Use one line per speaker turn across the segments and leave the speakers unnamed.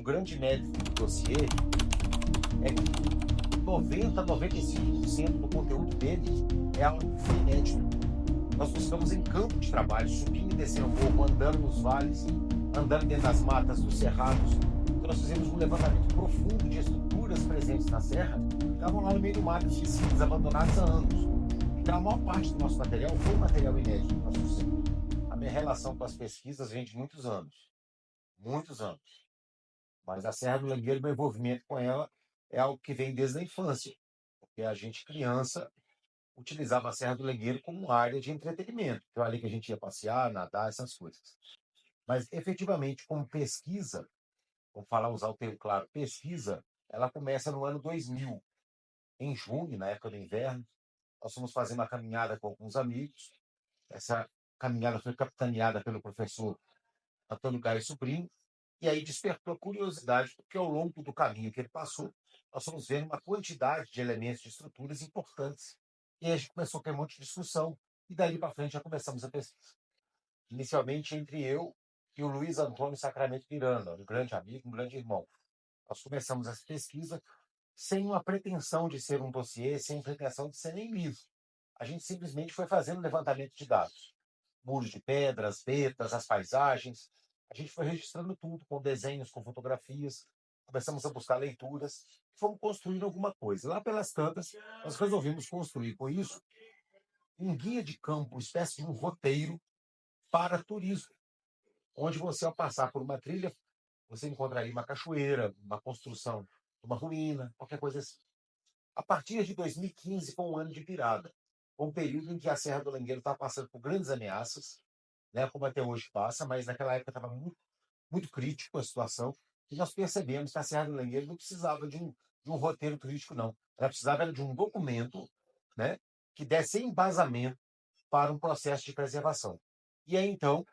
grande mérito do dossiê é que 95% do conteúdo dele é algo inédito. Nós buscamos em campo de trabalho, subindo e descendo o morro, andando nos vales, andando dentro das matas, dos cerrados. Então, nós fizemos um levantamento profundo de estruturas presentes na serra que estavam lá no meio do mato, esquecidas, abandonadas há anos. Então, a maior parte do nosso material foi material inédito que nós trouxemos. A minha relação com as pesquisas vem de muitos anos. Muitos anos. Mas a Serra do Langueiro, meu envolvimento com ela é algo que vem desde a infância. Porque a gente, criança, utilizava a Serra do Langueiro como área de entretenimento. Então, ali que a gente ia passear, nadar, essas coisas. Mas, efetivamente, como pesquisa, vamos falar, usar o termo claro, pesquisa, ela começa no ano 2000, em junho, na época do inverno. Nós fomos fazer uma caminhada com alguns amigos. Essa caminhada foi capitaneada pelo professor Antônio Caio Sobrinho, e aí despertou a curiosidade, porque ao longo do caminho que ele passou, nós fomos vendo uma quantidade de elementos, de estruturas importantes. E aí a gente começou a ter um monte de discussão, e dali para frente já começamos a pesquisa. Inicialmente entre eu e o Luiz Antônio Sacramento Miranda, um grande amigo, um grande irmão. Nós começamos essa pesquisa sem uma pretensão de ser um dossiê, sem pretensão de ser nem livro. A gente simplesmente foi fazendo levantamento de dados. Muros de pedras, vetas, as paisagens. A gente foi registrando tudo, com desenhos, com fotografias. Começamos a buscar leituras. Fomos construindo alguma coisa. Lá pelas tantas, nós resolvemos construir com isso um guia de campo, uma espécie de um roteiro para turismo, onde você, ao passar por uma trilha, você encontraria uma cachoeira, uma construção, uma ruína, qualquer coisa assim. A partir de 2015 foi um ano de virada, um período em que a Serra do Langueiro estava passando por grandes ameaças, né, como até hoje passa, mas naquela época estava muito, muito crítico a situação, e nós percebemos que a Serra do Langueiro não precisava de um roteiro turístico, não. Ela precisava era de um documento, né, que desse embasamento para um processo de preservação. E aí, então,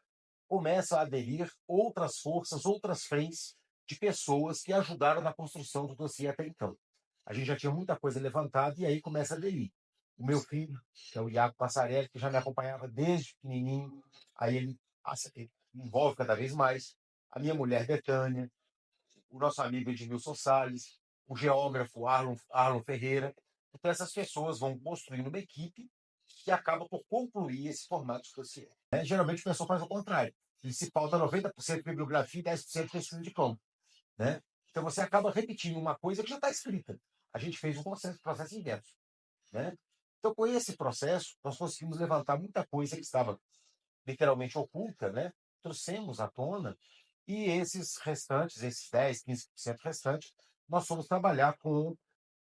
começam a aderir outras forças, outras frentes de pessoas que ajudaram na construção do dossiê até então. A gente já tinha muita coisa levantada e aí começa a aderir. O meu filho, que é o Iago Passarelli, que já me acompanhava desde pequenininho, aí ele envolve cada vez mais. A minha mulher, Betânia, o nosso amigo Edmilson Salles, o geógrafo Arlon Ferreira. Então, essas pessoas vão construindo uma equipe que acaba por concluir esse formato de dossiê. Geralmente, o pessoal faz o contrário. Ele se pauta 90% de bibliografia e 10% de pesquisa de campo. Né? Então, você acaba repetindo uma coisa que já está escrita. A gente fez um processo inverso. Né? Então, com esse processo, nós conseguimos levantar muita coisa que estava literalmente oculta, né? Trouxemos à tona, e esses restantes, esses 10, 15% restantes, nós fomos trabalhar com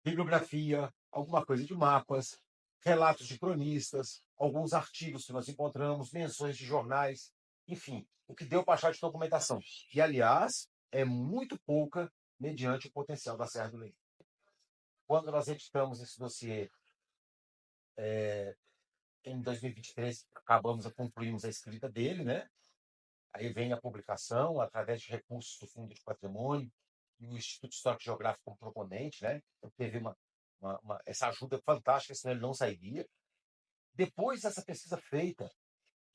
bibliografia, alguma coisa de mapas, relatos de cronistas, alguns artigos que nós encontramos, menções de jornais, enfim, o que deu para achar de documentação. E, aliás, é muito pouca mediante o potencial da Serra do Leite. Quando nós editamos esse dossiê em 2023, concluímos a escrita dele, né? Aí vem a publicação, através de recursos do Fundo de Patrimônio, e o Instituto Histórico e Geográfico como proponente, né? Então, teve essa ajuda fantástica, senão ele não sairia. Depois dessa pesquisa feita,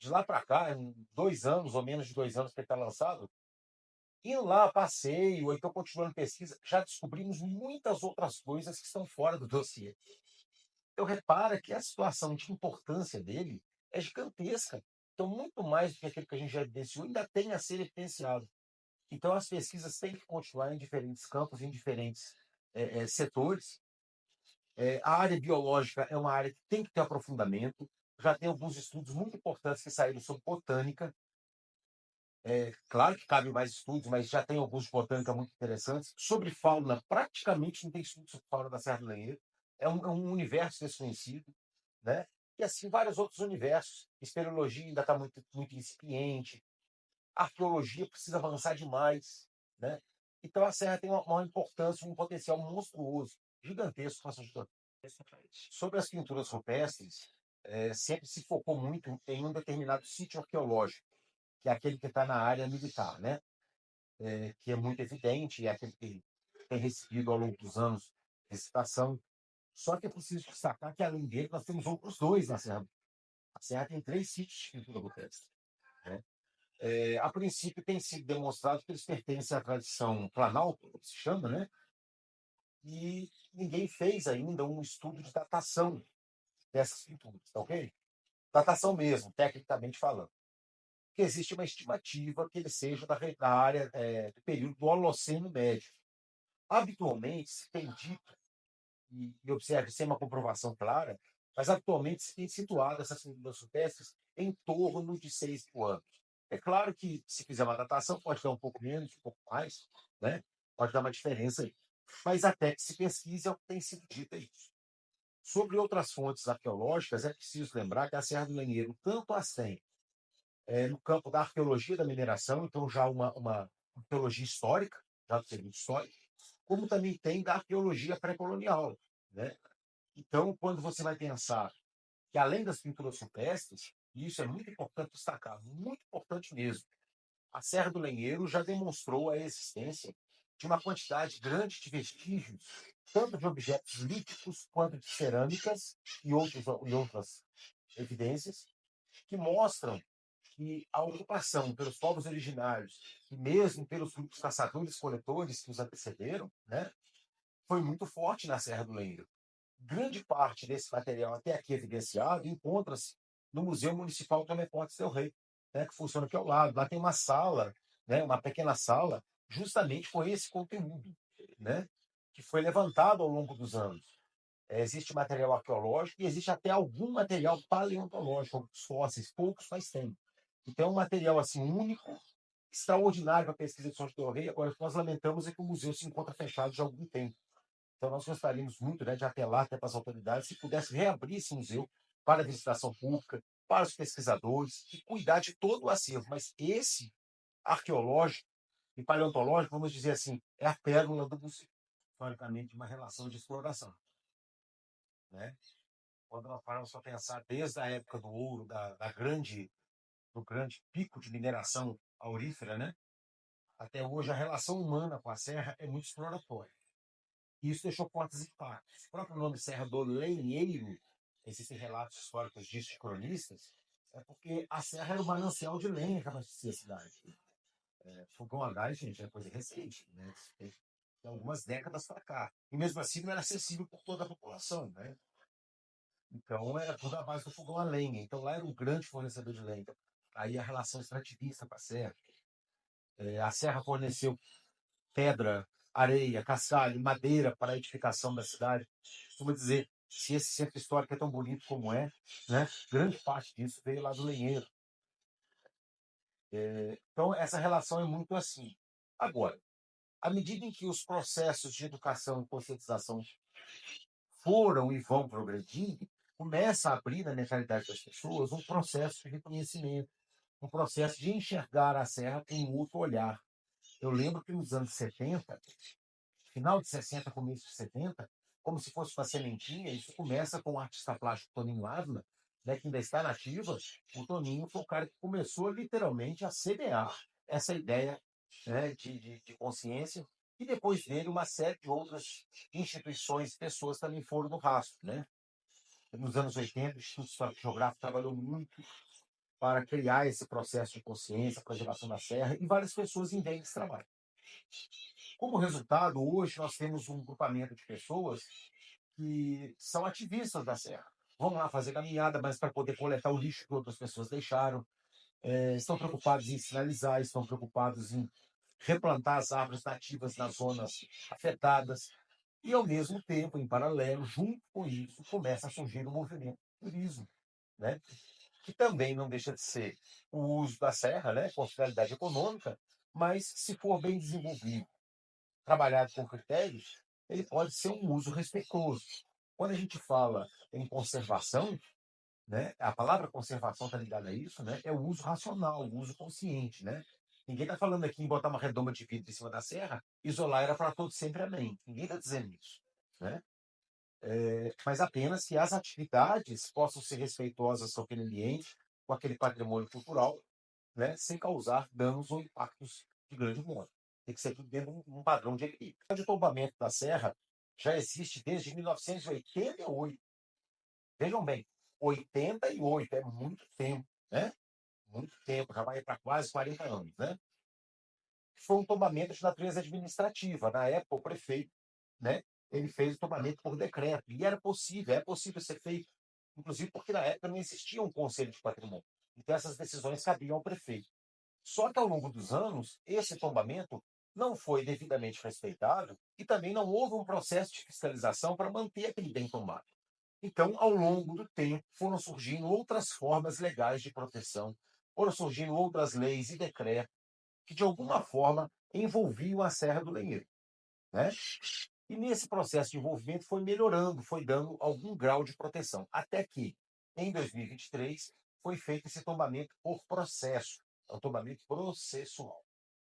de lá para cá, em 2 anos, ou menos de 2 anos que ele está lançado, indo lá, passeio, ou então continuando pesquisa, já descobrimos muitas outras coisas que estão fora do dossiê. Então, repara que a situação de importância dele é gigantesca. Então, muito mais do que aquilo que a gente já evidenciou, ainda tem a ser evidenciado. Então, as pesquisas têm que continuar em diferentes campos, em diferentes setores. A área biológica é uma área que tem que ter aprofundamento. Já tem alguns estudos muito importantes que saíram sobre botânica. Claro que cabe mais estudos, mas já tem alguns de botânica muito interessantes. Sobre fauna, praticamente não tem estudo sobre fauna da Serra do Lanheiro. É um universo desconhecido, né? E assim, vários outros universos. Espeleologia ainda está muito, muito incipiente. A arqueologia precisa avançar demais, né? Então a Serra tem uma importância, um potencial monstruoso, gigantesco para essa história. Sobre as pinturas rupestres, sempre se focou muito em um determinado sítio arqueológico, que é aquele que está na área militar, né? Que é muito evidente, é aquele que tem recebido ao longo dos anos recitação. Só que é preciso destacar que, além dele, nós temos outros dois na Serra. A Serra tem 3 sítios de pintura rupestre. Né? A princípio tem sido demonstrado que eles pertencem à tradição Planalto, como se chama, né? E ninguém fez ainda um estudo de datação dessas pinturas, tá ok? Datação mesmo, tecnicamente falando. Que existe uma estimativa que ele seja da área do período do Holoceno Médio. Habitualmente se tem dito, e observe sem uma comprovação clara, mas atualmente se tem situado essas pinturas rupestres em torno de 6.000 anos. É claro que se fizer uma datação pode dar um pouco menos, um pouco mais, né? Pode dar uma diferença aí. Mas até que se pesquise é o que tem sido dito aí. Sobre outras fontes arqueológicas, é preciso lembrar que a Serra do Lenheiro tanto as tem no campo da arqueologia da mineração, então já uma arqueologia histórica, já do período histórico, como também tem da arqueologia pré-colonial, né? Então, quando você vai pensar que além das pinturas rupestres, e isso é muito importante destacar, muito importante mesmo, a Serra do Lenheiro já demonstrou a existência de uma quantidade grande de vestígios, tanto de objetos líticos quanto de cerâmicas e outras evidências, que mostram que a ocupação pelos povos originários e mesmo pelos grupos caçadores-coletores que os antecederam, né, foi muito forte na Serra do Lenheiro. Grande parte desse material até aqui evidenciado encontra-se no Museu Municipal Tomé Pontes del Rey, né, que funciona aqui ao lado. Lá tem uma sala, né, uma pequena sala, justamente com esse conteúdo, né, que foi levantado ao longo dos anos. Existe material arqueológico e existe até algum material paleontológico, alguns fósseis, poucos, mas tem. Então, é um material assim único, extraordinário para a pesquisa de São João del Rei. Agora, o que nós lamentamos é que o museu se encontra fechado já há algum tempo. Então, nós gostaríamos muito, né, de apelar até para as autoridades se pudesse reabrir esse museu para a visitação pública, para os pesquisadores, e cuidar de todo o acervo. Mas esse arqueológico e paleontológico, vamos dizer assim, é a pérola do museu, historicamente, uma relação de exploração, né? Quando nós paramos para pensar desde a época do ouro, do grande pico de mineração aurífera, né? Até hoje, a relação humana com a serra é muito exploratória. E isso deixou portas e impactos. O próprio nome Serra do Lenheiro, existem relatos históricos disso de cronistas, é porque a serra era o manancial de lenha que abastecia a cidade. Fogão a gás, gente, é coisa recente, né? Tem algumas décadas para cá. E mesmo assim não era acessível por toda a população, né? Então era tudo à base do fogão a lenha. Então lá era um grande fornecedor de lenha. Então, aí a relação extrativista com a serra. A serra forneceu pedra, areia, cascalho, madeira para a edificação da cidade. Como dizer, se esse centro histórico é tão bonito como é, né, grande parte disso veio lá do lenheiro. Então, essa relação é muito assim. Agora, à medida em que os processos de educação e conscientização foram e vão progredindo, começa a abrir na mentalidade das pessoas um processo de reconhecimento, um processo de enxergar a serra com um outro olhar. Eu lembro que nos anos 70, final de 60, começo de 70, como se fosse uma sementinha, isso começa com o artista plástico Toninho Ávila, né, que ainda está nativa. O Toninho foi o cara que começou literalmente a semear essa ideia, né, de consciência, e depois dele uma série de outras instituições, pessoas também foram no rastro. Né? Nos anos 80, o Instituto Histórico Geográfico trabalhou muito para criar esse processo de consciência, preservação da serra, e várias pessoas empenham esse trabalho. Como resultado, hoje nós temos um grupamento de pessoas que são ativistas da serra. Vão lá fazer caminhada, mas para poder coletar o lixo que outras pessoas deixaram. Estão preocupados em sinalizar, estão preocupados em replantar as árvores nativas nas zonas afetadas. E, ao mesmo tempo, em paralelo, junto com isso, começa a surgir o movimento do turismo, né? Que também não deixa de ser o uso da serra, né? Com finalidade econômica, mas se for bem desenvolvido, trabalhado com critérios, ele pode ser um uso respeitoso. Quando a gente fala em conservação, né, a palavra conservação está ligada a isso, né, é o uso racional, o uso consciente. Né? Ninguém está falando aqui em botar uma redoma de vidro em cima da serra, isolar era para todos sempre, amém. Ninguém está dizendo isso. Né? Mas apenas que as atividades possam ser respeitosas com aquele ambiente, com aquele patrimônio cultural, né, sem causar danos ou impactos de grande monta. Tem que ser tudo dentro de um padrão de equilíbrio. O de tombamento da serra já existe desde 1988. Vejam bem, 88 é muito tempo, né? muito tempo, já vai para quase 40 anos, né? Foi um tombamento de natureza administrativa. Na época, o prefeito, né, ele fez o tombamento por decreto. E era possível, é possível ser feito, inclusive porque na época não existia um conselho de patrimônio. Então, essas decisões cabiam ao prefeito. Só que ao longo dos anos, esse tombamento não foi devidamente respeitado e também não houve um processo de fiscalização para manter aquele bem tombado. Então, ao longo do tempo, foram surgindo outras formas legais de proteção, foram surgindo outras leis e decretos que, de alguma forma, envolviam a Serra do Lenheiro, né? E nesse processo de envolvimento foi melhorando, foi dando algum grau de proteção, até que, em 2023, foi feito esse tombamento por processo, é um tombamento processual.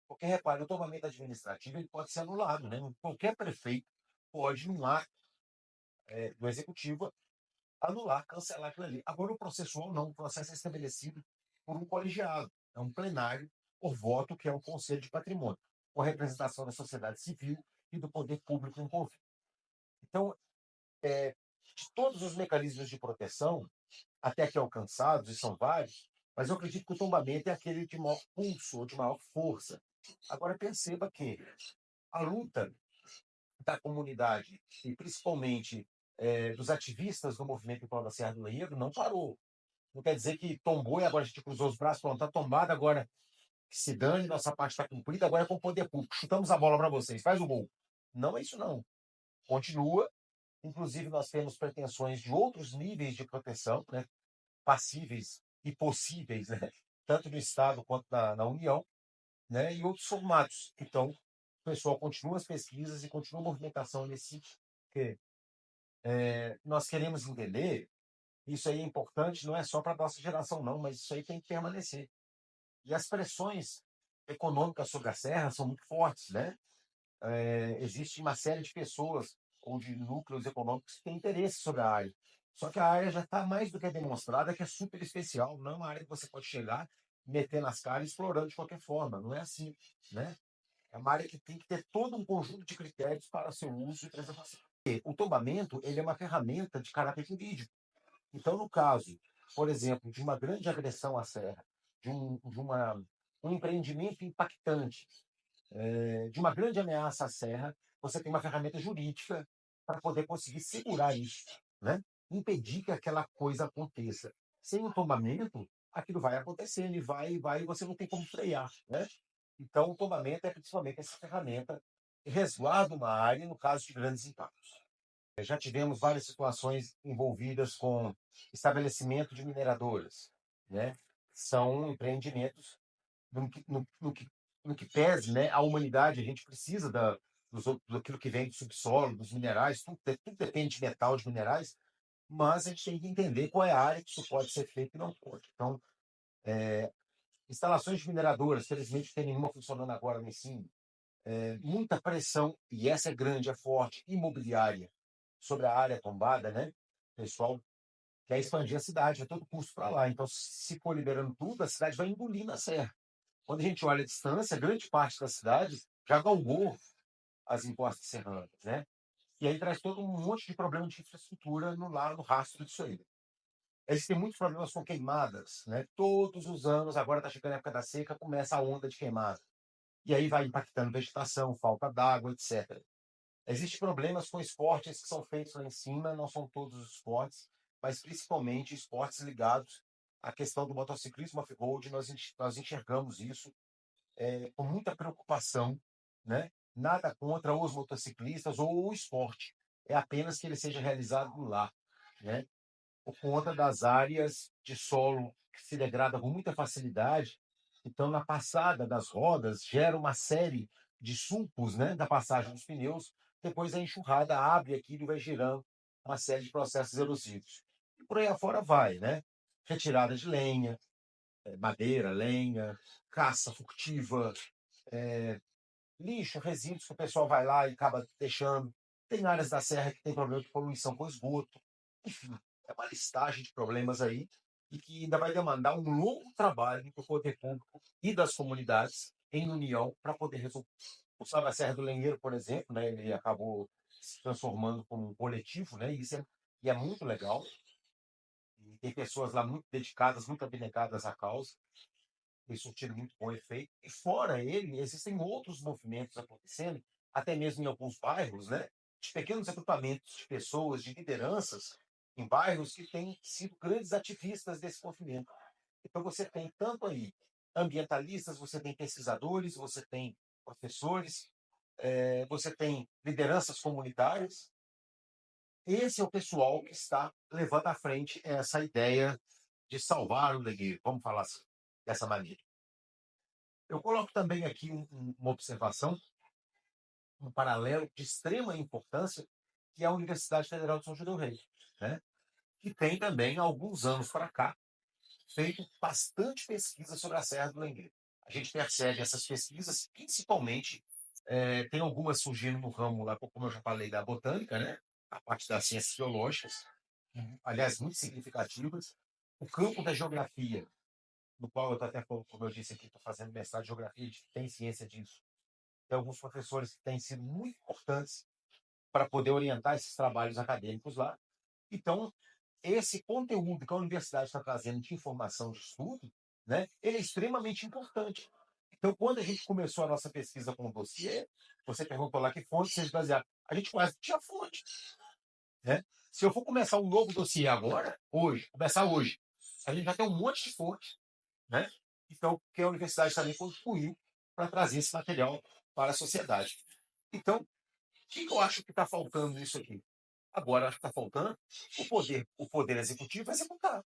Porque, repare, o tombamento administrativo ele pode ser anulado, né? Qualquer prefeito pode, num ato do executivo, anular, cancelar aquilo ali. Agora, o processual não, o processo é estabelecido por um colegiado, é um plenário por voto, que é o Conselho de Patrimônio, com a representação da sociedade civil e do poder público envolvido. Então, de todos os mecanismos de proteção, até aqui alcançados, e são vários, mas eu acredito que o tombamento é aquele de maior pulso ou de maior força. Agora, perceba que a luta da comunidade, e principalmente dos ativistas do movimento em prol da Serra do Lenheiro, não parou. Não quer dizer que tombou e agora a gente cruzou os braços, pronto, está tombado, agora que se dane, nossa parte está cumprida, agora é com o poder público. Chutamos a bola para vocês, faz o gol. Não é isso, não. Continua. Inclusive, nós temos pretensões de outros níveis de proteção, né, passíveis e possíveis, né, tanto no Estado quanto na União, né, e outros formatos. Então, o pessoal continua as pesquisas e continua a movimentação nesse sentido. Porque nós queremos entender, isso aí é importante, não é só para a nossa geração, não, mas isso aí tem que permanecer. E as pressões econômicas sobre a serra são muito fortes, né? Existe uma série de pessoas ou de núcleos econômicos que têm interesse sobre a área. Só que a área já está mais do que demonstrada que é super especial, não é uma área que você pode chegar, meter nas caras e explorando de qualquer forma. Não é assim, né? É uma área que tem que ter todo um conjunto de critérios para seu uso e preservação. E o tombamento ele é uma ferramenta de caráter jurídico. Então, no caso, por exemplo, de uma grande agressão à serra, um empreendimento impactante, de uma grande ameaça à serra, você tem uma ferramenta jurídica para poder conseguir segurar isso, né? Impedir que aquela coisa aconteça. Sem o tombamento, aquilo vai acontecendo e você não tem como frear, né? Então, o tombamento é principalmente essa ferramenta que resguarda uma área no caso de grandes impactos. Já tivemos várias situações envolvidas com estabelecimento de mineradoras, né? São empreendimentos no que, no, no que pese, né, a humanidade, a gente precisa daquilo que vem do subsolo, dos minerais, tudo depende de metal, de minerais, mas a gente tem que entender qual é a área que isso pode ser feito e não pode. Então, instalações de mineradoras, felizmente não tem nenhuma funcionando agora no ensino, muita pressão, e essa é grande, é forte, imobiliária, sobre a área tombada, né? O pessoal quer expandir a cidade a todo custo para lá. Então, se for liberando tudo, a cidade vai engolindo a serra. Quando a gente olha a distância, grande parte das cidades já galgou as encostas serranas, né? E aí traz todo um monte de problema de infraestrutura no rastro disso aí. Existem muitos problemas com queimadas, né? Todos os anos, agora está chegando a época da seca, começa a onda de queimada. E aí vai impactando vegetação, falta d'água, etc. Existem problemas com esportes que são feitos lá em cima, não são todos os esportes, mas principalmente esportes ligados à questão do motociclismo off-road. Nós enxergamos isso com muita preocupação, né? Nada contra os motociclistas ou o esporte, é apenas que ele seja realizado lá, né? Por conta das áreas de solo que se degrada com muita facilidade, então na passada das rodas gera uma série de sulcos, né, da passagem dos pneus, depois a enxurrada abre aquilo e vai girando uma série de processos erosivos. E por aí afora vai, né? Retirada de lenha, madeira, lenha, caça furtiva, lixo, resíduos que o pessoal vai lá e acaba deixando. Tem áreas da serra que tem problema de poluição com esgoto. Enfim, é uma listagem de problemas aí e que ainda vai demandar um longo trabalho do poder público e das comunidades em união para poder resolver. O Salve a Serra do Lenheiro, por exemplo, né, ele acabou se transformando como um coletivo, né, e é muito legal. Tem pessoas lá muito dedicadas, muito abnegadas à causa, tem surtido muito bom efeito. E fora ele, existem outros movimentos acontecendo, até mesmo em alguns bairros, né, de pequenos agrupamentos de pessoas, de lideranças, em bairros que têm sido grandes ativistas desse movimento. Então você tem tanto aí ambientalistas, você tem pesquisadores, você tem professores, você tem lideranças comunitárias. Esse é o pessoal que está levando à frente essa ideia de salvar o legueiro, vamos falar assim, dessa maneira. Eu coloco também aqui uma observação, um paralelo de extrema importância, que é a Universidade Federal de São João del Rei, né? Que tem também, há alguns anos para cá, feito bastante pesquisa sobre a Serra do Lengueiro. A gente percebe essas pesquisas, principalmente, tem algumas surgindo no ramo, lá, como eu já falei, da botânica, né? A parte das ciências biológicas, aliás, muito significativas. O campo da geografia, no qual eu estou até, como eu disse aqui, estou fazendo mestrado em geografia, tem ciência disso. Tem alguns professores que têm sido muito importantes para poder orientar esses trabalhos acadêmicos lá. Então, esse conteúdo que a universidade está trazendo de informação de estudo, né, ele é extremamente importante. Então, quando a gente começou a nossa pesquisa com o dossiê, você perguntou lá que fonte vocês basearam. A gente quase não tinha fonte. Né? Se eu for começar um novo dossiê agora, hoje, começar hoje, a gente já tem um monte de fonte. Né? Então, que a universidade também contribuiu para trazer esse material para a sociedade. Então, o que eu acho que está faltando nisso aqui? Agora, acho que está faltando o poder executivo executar.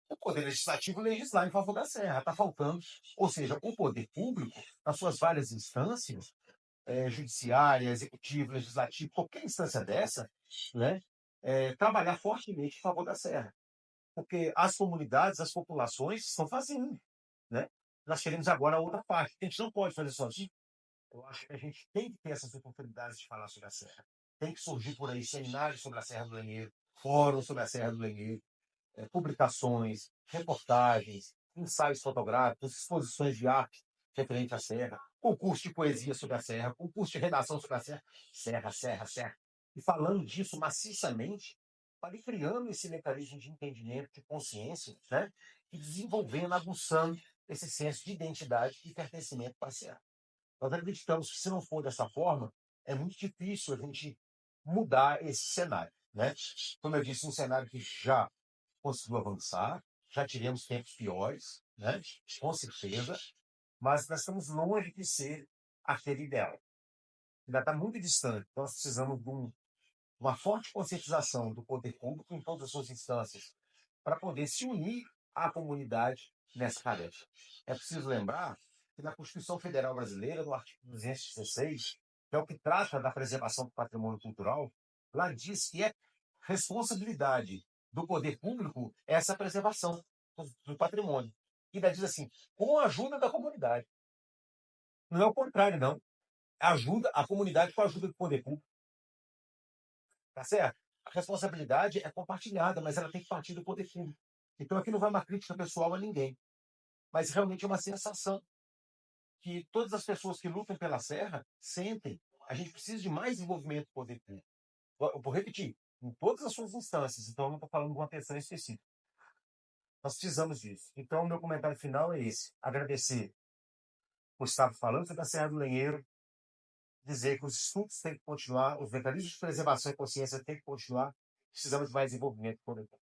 O poder legislativo legislar em favor da Serra. Está faltando, ou seja, o poder público, nas suas várias instâncias, judiciária, executivo, legislativo, qualquer instância dessa, né, trabalhar fortemente em favor da Serra. Porque as comunidades, as populações estão fazendo. Né? Nós queremos agora a outra parte. A gente não pode fazer sozinho. Eu acho que a gente tem que ter essas oportunidades de falar sobre a Serra. Tem que surgir por aí seminários sobre a Serra do Lenheiro, fóruns sobre a Serra do Lenheiro, publicações, reportagens, ensaios fotográficos, exposições de arte referente à Serra, concurso de poesia sobre a Serra, concurso de redação sobre a Serra, Serra, Serra, Serra. E falando disso maciçamente, para ir criando esse mecanismo de entendimento, de consciência, né? E desenvolvendo, aguçando esse senso de identidade e pertencimento para a Serra. Nós acreditamos que, se não for dessa forma, é muito difícil a gente mudar esse cenário. Né? Como eu disse, um cenário que já conseguiu avançar, já tivemos tempos piores, né? Com certeza, mas nós estamos longe de ser aquele ideal. Ainda está muito distante. Nós precisamos de uma forte conscientização do poder público em todas as suas instâncias para poder se unir à comunidade nessa tarefa. É preciso lembrar que na Constituição Federal Brasileira, no artigo 216, que é o que trata da preservação do patrimônio cultural, lá diz que é responsabilidade do poder público essa preservação do patrimônio. E daí diz assim, com a ajuda da comunidade. Não é o contrário, não. Ajuda a comunidade com a ajuda do poder público. Tá certo? A responsabilidade é compartilhada, mas ela tem que partir do poder público. Então aqui não vai uma crítica pessoal a ninguém, mas realmente é uma sensação que todas as pessoas que lutam pela Serra sentem. A gente precisa de mais envolvimento do poder público. Eu vou repetir, em todas as suas instâncias, então eu não estou falando de uma pessoa específica. Nós precisamos disso. Então, o meu comentário final é esse. Agradecer por estar falando sobre a Serra do Lenheiro, dizer que os estudos têm que continuar, os mecanismos de preservação e consciência têm que continuar, precisamos de mais envolvimento coletivo.